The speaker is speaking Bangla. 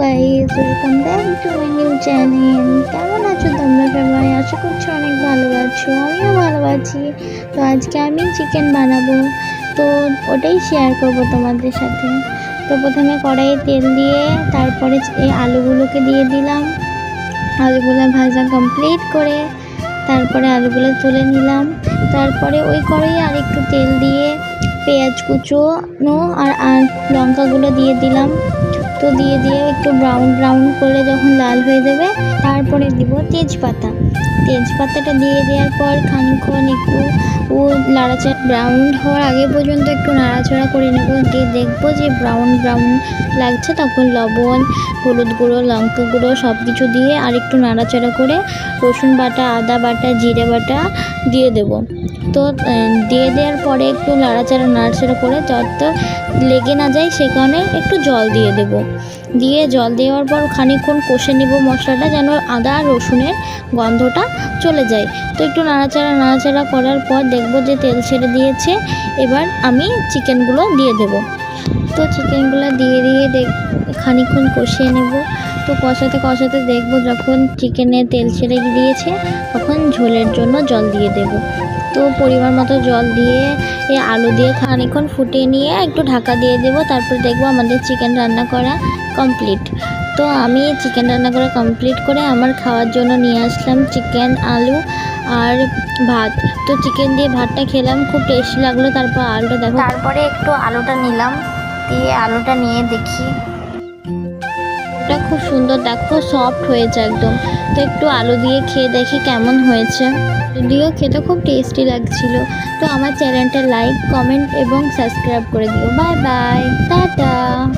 Guys, welcome back to my new channel. কেমন আছো তোমরা সবাই? আশা করছি অনেক ভালো আছো, আমিও ভালো আছি। তো আজকে আমি চিকেন বানাবো, তো ওটাই শেয়ার করব তোমাদের সাথে। তো প্রথমে কড়াইয়ে তেল দিয়ে তারপরে এই আলুগুলোকে দিয়ে দিলাম। আলুগুলো ভাজা কমপ্লিট করে তারপরে আলুগুলো তুলে নিলাম। তারপরে ওই কড়াইয়ে আর একটু তেল দিয়ে পেঁয়াজ কুচোনো আর লঙ্কাগুলো দিয়ে দিলাম। তো দিয়ে একটু ব্রাউন ব্রাউন করে যখন লাল হয়ে যাবে তারপরে দিব তেজপাতাটা দিয়ে দেওয়ার পর খানিকক্ষণ একটু নাড়াচাড়া ব্রাউন হওয়ার আগে পর্যন্ত একটু নাড়াচাড়া করে নেব। দিয়ে দেখবো যে ব্রাউন ব্রাউন লাগছে, তখন লবণ, হলুদ গুঁড়ো, লঙ্কা গুঁড়ো সব কিছু দিয়ে আর একটু নাড়াচাড়া করে রসুন বাটা, আদা বাটা, জিরে বাটা দিয়ে দেব। তো দিয়ে দেওয়ার পরে একটু নাড়াচাড়া করে যত লেগে না যায় সে কারণে একটু জল দিয়ে দেব। দিয়ে জল দেওয়ার পর খানিকক্ষণ কষে নেব মশলাটা, যেন আদা আর রসুনের গন্ধটা চলে যায়। তো একটু নাড়াচাড়া করার পর দেখব যে তেল ছেড়ে দিয়েছে। এবার আমি চিকেনগুলো দিয়ে দেব। তো চিকেনগুলো দিয়ে খানিকক্ষণ কষিয়ে নেব। তো কষাতে দেখব যখন চিকেনে তেল ছেড়ে দিয়েছে তখন ঝোলের জন্য জল দিয়ে দেব। তো পরিমাণ মতো জল দিয়ে আলু দিয়ে খানিকক্ষণ ফুটিয়ে নিয়ে একটু ঢাকা দিয়ে দেব। তারপর দেখব আমাদের চিকেন রান্না করা কমপ্লিট। তো আমি চিকেন রান্না করা কমপ্লিট করে আমার খাওয়ার জন্য নিয়ে আসলাম চিকেন, আলু আর ভাত। তো চিকেন দিয়ে ভাতটা খেলাম, খুব টেস্টি লাগলো। তারপর আলুটা দেখো, তারপরে একটু আলুটা নিলাম, দিয়ে আলুটা নিয়ে দেখি ওটা খুব সুন্দর, দেখো সফট হয়েছে একদম। তো একটু আলু দিয়ে খেয়ে দেখি কেমন হয়েছে। যদিও খেতে খুব টেস্টি লাগছিল। তো আমার চ্যানেলটা লাইক, কমেন্ট এবং সাবস্ক্রাইব করে দিও। Bye bye, tata.